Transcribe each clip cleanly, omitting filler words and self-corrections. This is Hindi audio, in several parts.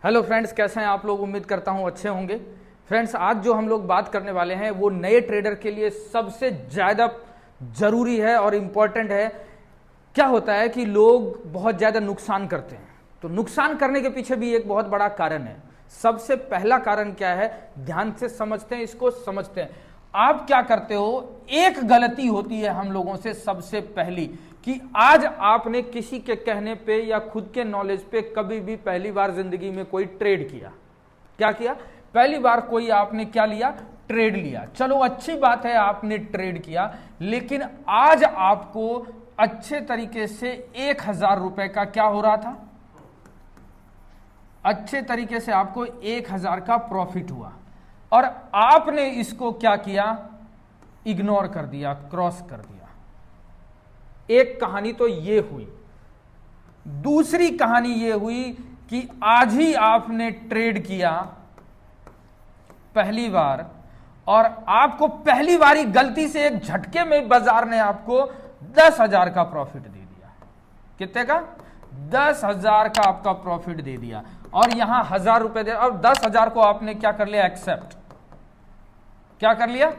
हेलो फ्रेंड्स, कैसे हैं आप लोग। उम्मीद करता हूं अच्छे होंगे। फ्रेंड्स, आज जो हम लोग बात करने वाले हैं वो नए ट्रेडर के लिए सबसे ज़्यादा ज़रूरी है और इम्पॉर्टेंट है। क्या होता है कि लोग बहुत ज़्यादा नुकसान करते हैं, तो नुकसान करने के पीछे भी एक बहुत बड़ा कारण है। सबसे पहला कारण क्या है, ध्यान से समझते हैं, इसको समझते हैं। आप क्या करते हो, एक गलती होती है हम लोगों से सबसे पहली, कि आज आपने किसी के कहने पे या खुद के नॉलेज पे कभी भी पहली बार जिंदगी में कोई ट्रेड किया। क्या किया? पहली बार कोई आपने क्या लिया? ट्रेड लिया। चलो अच्छी बात है, आपने ट्रेड किया, लेकिन आज आपको अच्छे तरीके से 1000 रुपए का क्या हो रहा था? अच्छे तरीके से आपको 1000 का प्रॉफिट हुआ और आपने इसको क्या किया? इग्नोर कर दिया, क्रॉस कर दिया। एक कहानी तो ये हुई। दूसरी कहानी ये हुई कि आज ही आपने ट्रेड किया पहली बार और आपको पहली बारी गलती से एक झटके में बाजार ने आपको 10,000 का प्रॉफिट दे दिया। कितने का? 10,000 का आपका प्रॉफिट दे दिया और यहां 1000 रुपए दे, और 10,000 को आपने क्या कर लिया? एक्सेप्ट। क्या कर लिया?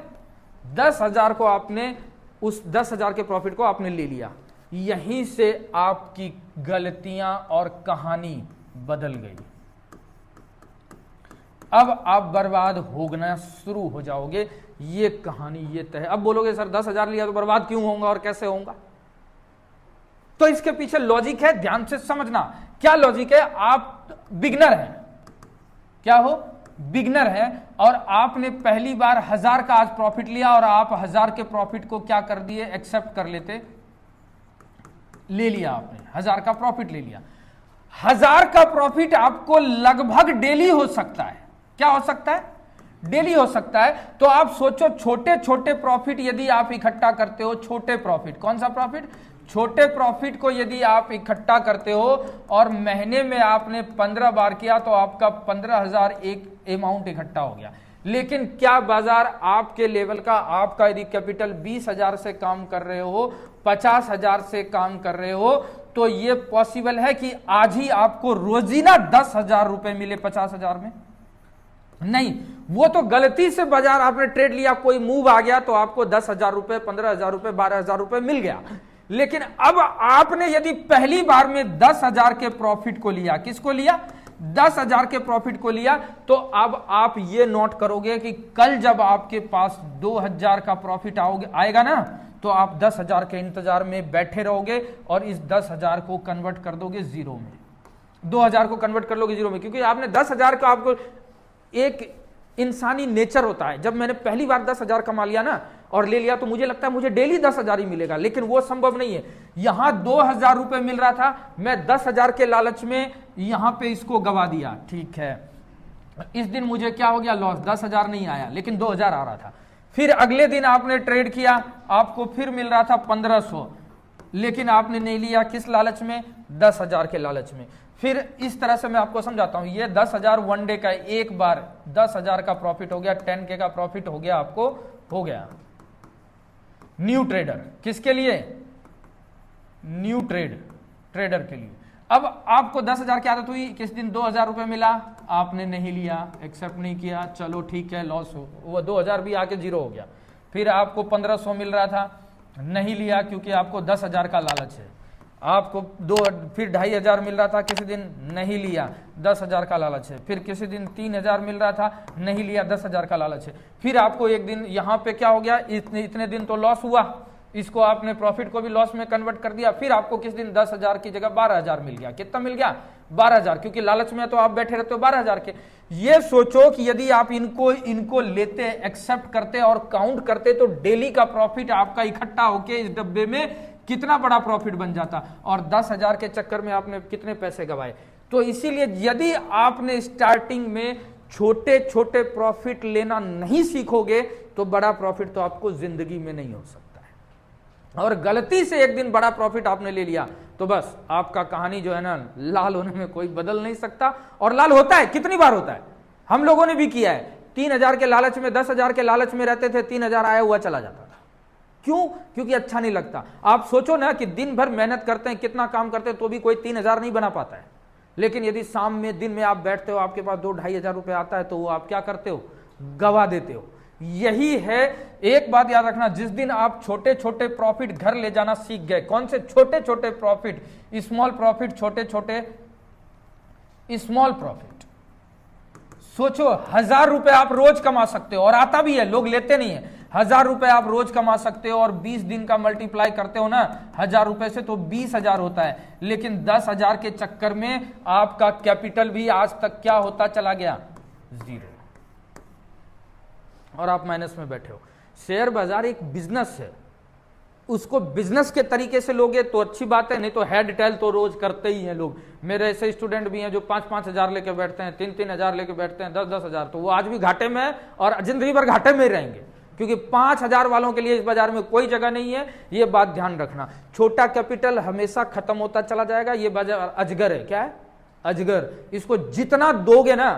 10,000 को आपने, उस 10,000 के प्रॉफिट को आपने ले लिया। यहीं से आपकी गलतियां और कहानी बदल गई। अब आप बर्बाद होना शुरू हो जाओगे। ये कहानी ये तय है। अब बोलोगे सर 10,000 लिया तो बर्बाद क्यों होगा और कैसे होगा? तो इसके पीछे लॉजिक है, ध्यान से समझना। क्या लॉजिक है? आप बिगनर हैं। क्या हो? बिगनर है और आपने पहली बार 1000 का आज प्रॉफिट लिया और आप 1000 के प्रॉफिट को क्या कर दिए? एक्सेप्ट कर लेते। ले लिया आपने, 1000 का प्रॉफिट ले लिया। 1000 का प्रॉफिट आपको लगभग डेली हो सकता है। क्या हो सकता है? डेली हो सकता है। तो आप सोचो, छोटे छोटे प्रॉफिट यदि आप इकट्ठा करते हो, छोटे प्रॉफिट, कौन सा प्रॉफिट? छोटे प्रॉफिट को यदि आप इकट्ठा करते हो और महीने में आपने 15 बार किया तो आपका 15,000 एक अमाउंट इकट्ठा हो गया। लेकिन क्या बाजार आपके लेवल का, आपका यदि कैपिटल 20,000 से काम कर रहे हो, 50,000 से काम कर रहे हो, तो यह पॉसिबल है कि आज ही आपको रोजीना 10,000 रुपए मिले 50,000 में? नहीं, वो तो गलती से बाजार आपने ट्रेड लिया, कोई मूव आ गया तो आपको 10,000 रुपए, 15,000 रुपए, 12,000 रुपए मिल गया। लेकिन अब आपने यदि पहली बार में 10,000 के प्रॉफिट को लिया, किसको लिया? 10,000 के प्रॉफिट को लिया, तो अब आप ये नोट करोगे कि कल जब आपके पास 2,000 का प्रॉफिट आएगा ना, तो आप 10,000 के इंतजार में बैठे रहोगे और इस 10,000 को कन्वर्ट कर दोगे जीरो में। 2,000 को कन्वर्ट कर लोगे जीरो में, क्योंकि आपने 10,000 का, आपको एक इंसानी नेचर होता है, जब मैंने पहली बार 10,000 कमा लिया ना और ले लिया तो मुझे लगता है मुझे डेली 10,000 ही मिलेगा, लेकिन वो संभव नहीं है। यहां 2,000 रुपए मिल रहा था, मैं 10,000 के लालच में यहां पे इसको गवा दिया। ठीक है, इस दिन मुझे क्या हो गया? लॉस। 10,000 नहीं आया, लेकिन 2,000 आ रहा था। फिर अगले दिन आपने ट्रेड किया, आपको फिर मिल रहा था 1,500, लेकिन आपने नहीं लिया। किस लालच में? 10,000 के लालच में। फिर इस तरह से मैं आपको समझाता हूं। ये 10,000 वन डे का, एक बार 10,000 का प्रॉफिट हो गया, 10K का प्रॉफिट हो गया, आपको हो गया। न्यू ट्रेडर, किसके लिए? न्यू ट्रेडर के लिए। अब आपको 10,000 की आदत हुई, किस दिन 2,000 रुपए मिला, आपने नहीं लिया, एक्सेप्ट नहीं किया, चलो ठीक है, लॉस हो, वो 2,000 भी आके जीरो हो गया। फिर आपको 1,500 मिल रहा था, नहीं लिया क्योंकि आपको 10,000 का लालच है। आपको फिर 2,500 मिल रहा था, किसी दिन नहीं लिया, 10,000 का लालच है। फिर किसी दिन 3,000 मिल रहा था, नहीं लिया, 10,000 का लालच है। फिर आपको एक दिन यहां पे क्या हो गया? इतने दिन तो लॉस हुआ, इसको आपने प्रॉफिट को भी लॉस में कन्वर्ट कर दिया। फिर आपको किस दिन 10,000 की जगह 12,000 मिल गया। कितना मिल गया? 12,000, क्योंकि लालच में तो आप बैठे रहते हो 12,000 के। ये सोचो कि यदि आप इनको लेते, एक्सेप्ट करते और काउंट करते, तो डेली का प्रॉफिट आपका इकट्ठा होके इस डब्बे में कितना बड़ा प्रॉफिट बन जाता। और 10,000 के चक्कर में आपने कितने पैसे गवाए। तो इसीलिए यदि आपने स्टार्टिंग में छोटे छोटे प्रॉफिट लेना नहीं सीखोगे तो बड़ा प्रॉफिट तो आपको जिंदगी में नहीं हो सकता है। और गलती से एक दिन बड़ा प्रॉफिट आपने ले लिया तो बस आपका कहानी जो है ना, लाल होने में कोई बदल नहीं सकता। और लाल होता है, कितनी बार होता है, हम लोगों ने भी किया है। 3,000 के लालच में, 10,000 के लालच में रहते थे, 3,000 आया हुआ चला जाता था। क्यों? क्योंकि अच्छा नहीं लगता। आप सोचो ना कि दिन भर मेहनत करते हैं, कितना काम करते हैं, तो भी कोई 3,000 नहीं बना पाता है। लेकिन यदि शाम में दिन में आप बैठते हो, आपके पास 2-2,500 रुपए आता है, तो वो आप क्या करते हो, गवा देते हो। यही है, एक बात याद रखना, जिस दिन आप छोटे छोटे प्रॉफिट घर ले जाना सीख गए, कौन से छोटे छोटे प्रॉफिट, स्मॉल प्रॉफिट, छोटे छोटे स्मॉल प्रॉफिट। सोचो 1,000 रुपए आप रोज कमा सकते हो, और आता भी है, लोग लेते नहीं है। 1,000 रुपए आप रोज कमा सकते हो, और 20 दिन का मल्टीप्लाई करते हो ना 1,000 रुपए से, तो 20,000 होता है। लेकिन 10,000 के चक्कर में आपका कैपिटल भी आज तक क्या होता चला गया, 0, और आप माइनस में बैठे हो। शेयर बाजार एक बिजनेस है, उसको बिजनेस के तरीके से लोगे तो अच्छी बात है, नहीं तो हेड टेल तो रोज करते ही हैं लोग। मेरे ऐसे स्टूडेंट भी हैं जो 5-5 हजार लेके बैठते हैं, 3-3 हजार लेके बैठते हैं, 10-10 हजार, तो वो आज भी घाटे में है और जिंदगी भर घाटे में ही रहेंगे, क्योंकि 5,000 वालों के लिए इस बाजार में कोई जगह नहीं है। ये बात ध्यान रखना, छोटा कैपिटल हमेशा खत्म होता चला जाएगा। ये बाजार अजगर है, क्या है, अजगर। इसको जितना दोगे ना,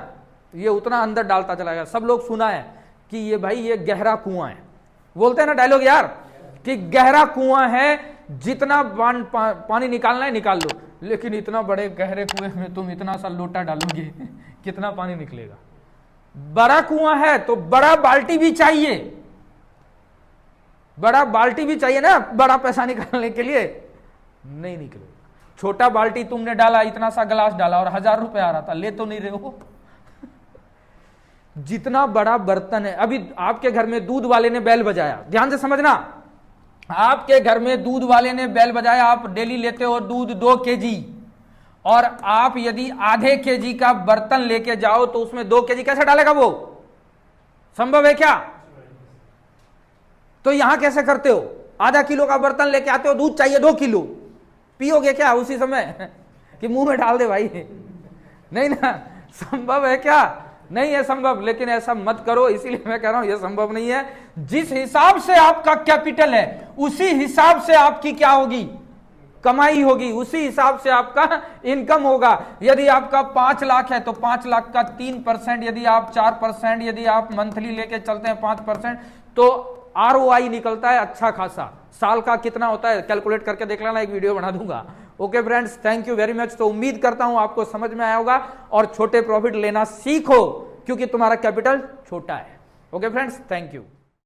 ये उतना अंदर डालता चला जाएगा। सब लोग सुना है कि ये भाई ये गहरा कुआं है, बोलते हैं ना डायलॉग यार, कि गहरा कुआं है, जितना पानी निकालना है निकाल लो, लेकिन इतना बड़े गहरे कुएं में तुम इतना सा लोटा डालोगे कितना पानी निकलेगा। बड़ा कुआं है तो बड़ा बाल्टी भी चाहिए, बड़ा बाल्टी भी चाहिए ना, बड़ा पैसा निकालने के लिए, नहीं निकलेगा। छोटा बाल्टी तुमने डाला, इतना सा गिलास डाला और 1,000 रुपए आ रहा था, ले तो नहीं रहे हो। जितना बड़ा बर्तन है, अभी आपके घर में दूध वाले ने बैल बजाया, ध्यान से समझना, आपके घर में दूध वाले ने बैल बजाया, आप डेली लेते हो दूध 2 kg, और आप यदि आधे kg का बर्तन लेके जाओ तो उसमें 2 kg कैसे डालेगा वो, संभव है क्या? तो यहां कैसे करते हो, आधा किलो का बर्तन लेके आते हो, दूध चाहिए 2 किलो, पियोगे क्या उसी समय कि मुंह में डाल दे भाई, नहीं ना, संभव है क्या? नहीं है संभव। लेकिन ऐसा मत करो, इसीलिए मैं कह रहा हूं यह संभव नहीं है। जिस हिसाब से आपका कैपिटल है उसी हिसाब से आपकी क्या होगी, कमाई होगी, उसी हिसाब से आपका इनकम होगा। यदि आपका 5 लाख है तो 5 लाख का 3%, यदि आप 4%, यदि आप मंथली लेके चलते हैं 5%, तो ROI निकलता है अच्छा खासा। साल का कितना होता है कैलकुलेट करके देख लेना, एक वीडियो बना दूंगा। Okay friends, thank you very much. तो उम्मीद करता हूं आपको समझ में आया होगा, और छोटे प्रॉफिट लेना सीखो, क्योंकि तुम्हारा कैपिटल छोटा है। Okay friends, thank you.